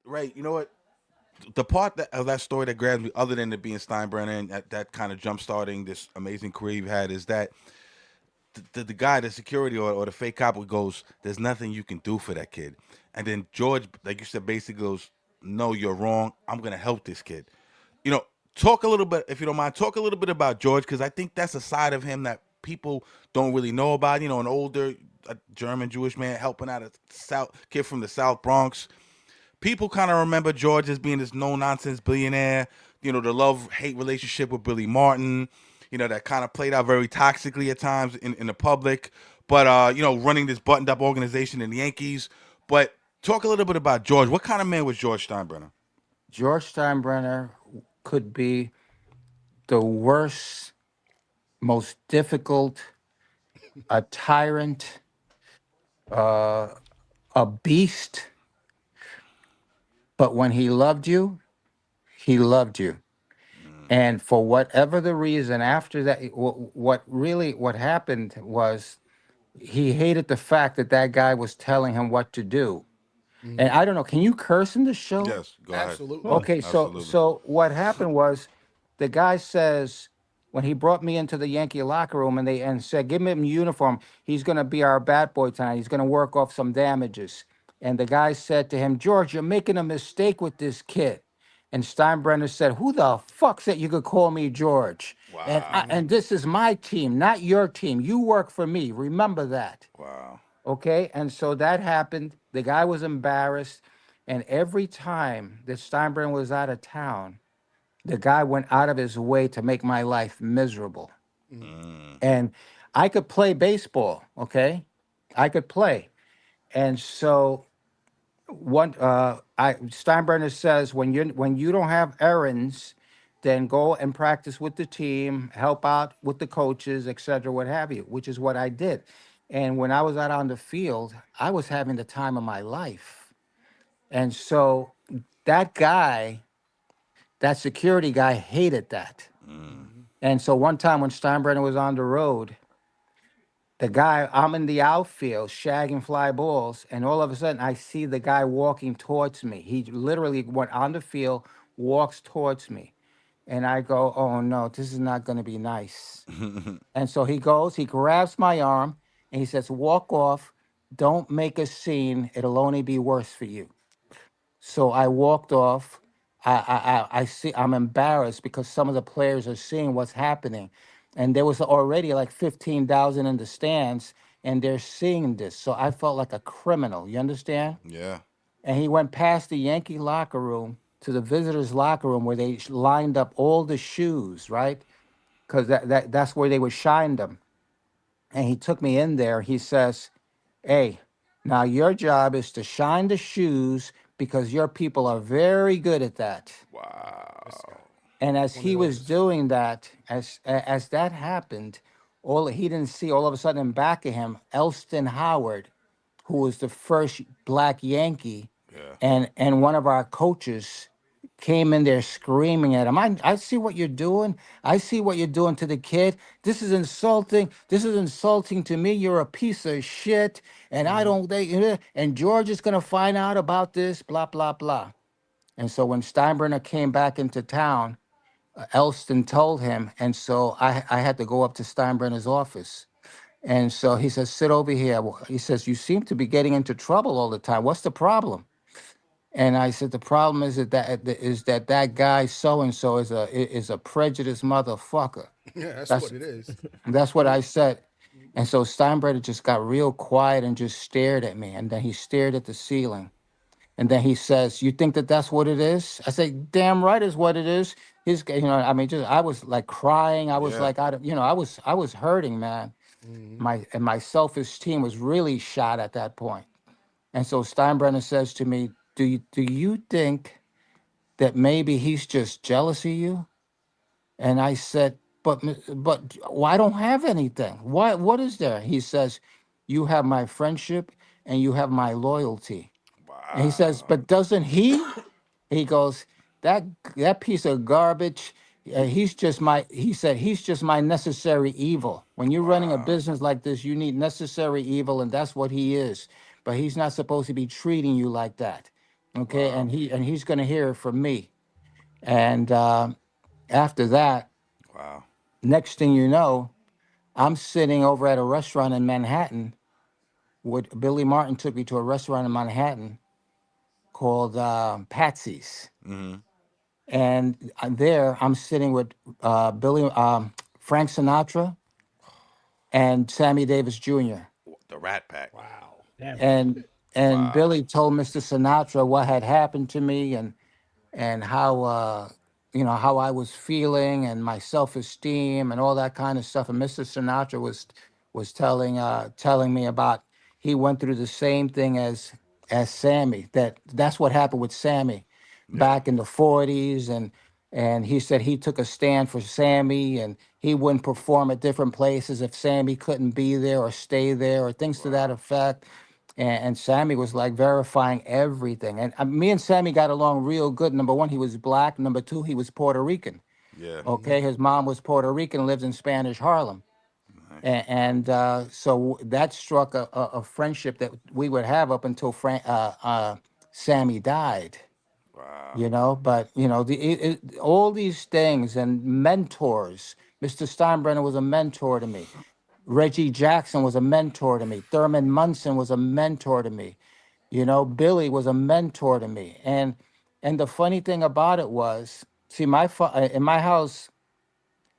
Right. You know what? The part of that story that grabs me, other than it being Steinbrenner and that kind of jump starting this amazing career you've had, is that the guy, the security or the fake cop, goes, "There's nothing you can do for that kid." And then George, like you said, basically goes, "No, you're wrong. I'm gonna help this kid." You know, talk a little bit, if you don't mind, talk a little bit about George, because I think that's a side of him that people don't really know about. You know, an older German Jewish man helping out a South kid from the South Bronx. People kind of remember George as being this no nonsense billionaire. You know, the love hate relationship with Billy Martin. You know, that kind of played out very toxically at times in the public. But you know, running this buttoned up organization in the Yankees. But talk a little bit about George. What kind of man was George Steinbrenner? George Steinbrenner could be the worst, most difficult, a tyrant, uh, a beast. But when he loved you, he loved you. And for whatever the reason, after that, what happened was he hated the fact that that guy was telling him what to do. And Hmm. I don't know, can you curse in the show? Yes, go ahead. Absolutely. Okay, so Absolutely. so what happened was the guy says when he brought me into the Yankee locker room and said, "Give him uniform. He's gonna be our bat boy tonight. He's gonna work off some damages." And the guy said to him, "George, you're making a mistake with this kid." And Steinbrenner said, "Who the fuck said you could call me George? Wow. And this is my team, not your team. You work for me. Remember that." Wow. Okay, and so that happened. The guy was embarrassed, and every time that Steinbrenner was out of town, the guy went out of his way to make my life miserable. Hmm. Mm. And I could play baseball, okay? I could play. And so one I Steinbrenner says when you don't have errands, then go and practice with the team, help out with the coaches, etc., what have you, which is what I did. And when I was out on the field, I was having the time of my life. And so that guy, that security guy, hated that. Mm. Hmm. And so one time when Steinbrenner was on the road, I'm in the outfield shagging fly balls, and all of a sudden I see the guy walking towards me. He literally went on the field, walks towards me. And I go, "Oh no, this is not going to be nice." And so he goes, he grabs my arm, and he says, "Walk off. Don't make a scene. It'll only be worse for you." So I walked off. I see, I'm embarrassed because some of the players are seeing what's happening. And there was already like 15,000 in the stands, and they're seeing this. So I felt like a criminal. You understand? Yeah. And he went past the Yankee locker room to the visitors' locker room where they lined up all the shoes, right? Because that's where they would shine them. And he took me in there. He says, "Hey, now your job is to shine the shoes because your people are very good at that." This guy, Wow. And as one of he was those. doing that, as that happened, all he didn't see, all of a sudden in back of him, Elston Howard, who was the first black Yankee, Yeah. and one of our coaches came in there screaming at him. I see what you're doing. I see what you're doing to the kid. This is insulting. This is insulting to me. You're a piece of shit. And I Hmm. don't think, and George is gonna find out about this, blah, blah, blah. And so when Steinbrenner came back into town, Elston told him, and so I had to go up to Steinbrenner's office. And so he says, "Sit over here." He says, "You seem to be getting into trouble all the time. What's the problem?" And I said, "The problem is that guy so and so is a prejudiced motherfucker." Yeah, that's what That's it is. that's what I said. And so Steinbrenner just got real quiet and just stared at me, and then he stared at the ceiling. And then he says, "You think that that's what it is?" I say, "Damn right is what it is." I mean, just I was like crying. I was Yeah. like, I was hurting, man. Hmm. My self-esteem was really shot at that point. And so Steinbrenner says to me, "Do you think that maybe he's just jealous of you?" And I said, but well, I don't have anything. What is there?" He says, "You have my friendship and you have my loyalty." And he says, Wow. "But doesn't he?" He goes, that piece of garbage. He's just my, he said, he's just my necessary evil. When you're running a Wow. business like this, you need necessary evil, and that's what he is. But he's not supposed to be treating you like that. Okay. Wow. And he's going to hear it from me. And after that, Wow. next thing you know, I'm sitting over at a restaurant in Manhattan. What Billy Martin took me to a restaurant in Manhattan called Patsy's. Mm-hmm. And there I'm sitting with Frank Sinatra and Sammy Davis Jr. The Rat Pack. Wow. Damn. And Wow. Billy told Mr. Sinatra what had happened to me, and how how I was feeling and my self-esteem and all that kind of stuff. And Mr. Sinatra was telling me about, he went through the same thing as Sammy. That's what happened with Sammy Yeah. back in the 40s. And he said he took a stand for Sammy, and he wouldn't perform at different places if Sammy couldn't be there or stay there or things to that Wow. effect. And Sammy was like verifying everything. And me and Sammy got along real good. Number one, he was black. Number two, he was Puerto Rican. Yeah. Okay, his mom was Puerto Rican, lived in Spanish Harlem. Nice. And so that struck a friendship that we would have up until Sammy died. Wow. But all these things and mentors. Mr. Steinbrenner was a mentor to me. Reggie Jackson was a mentor to me. Thurman Munson was a mentor to me. Billy was a mentor to me. And the funny thing about it was, see, in my house,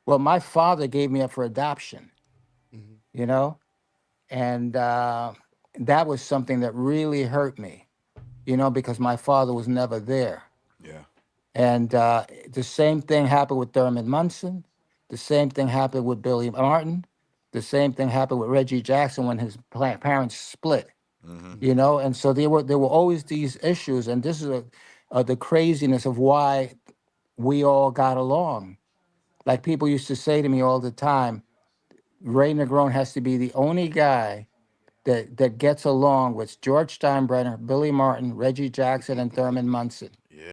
well, my father gave me up for adoption, Mhm. you know, and that was something that really hurt me, because my father was never there. Yeah. And the same thing happened with Thurman Munson. The same thing happened with Billy Martin. The same thing happened with Reggie Jackson when his parents split. Mm-hmm. And so there were always these issues, and this is the craziness of why we all got along. Like people used to say to me all the time, Ray Negron has to be the only guy that gets along with George Steinbrenner, Billy Martin, Reggie Jackson, and Thurman Munson.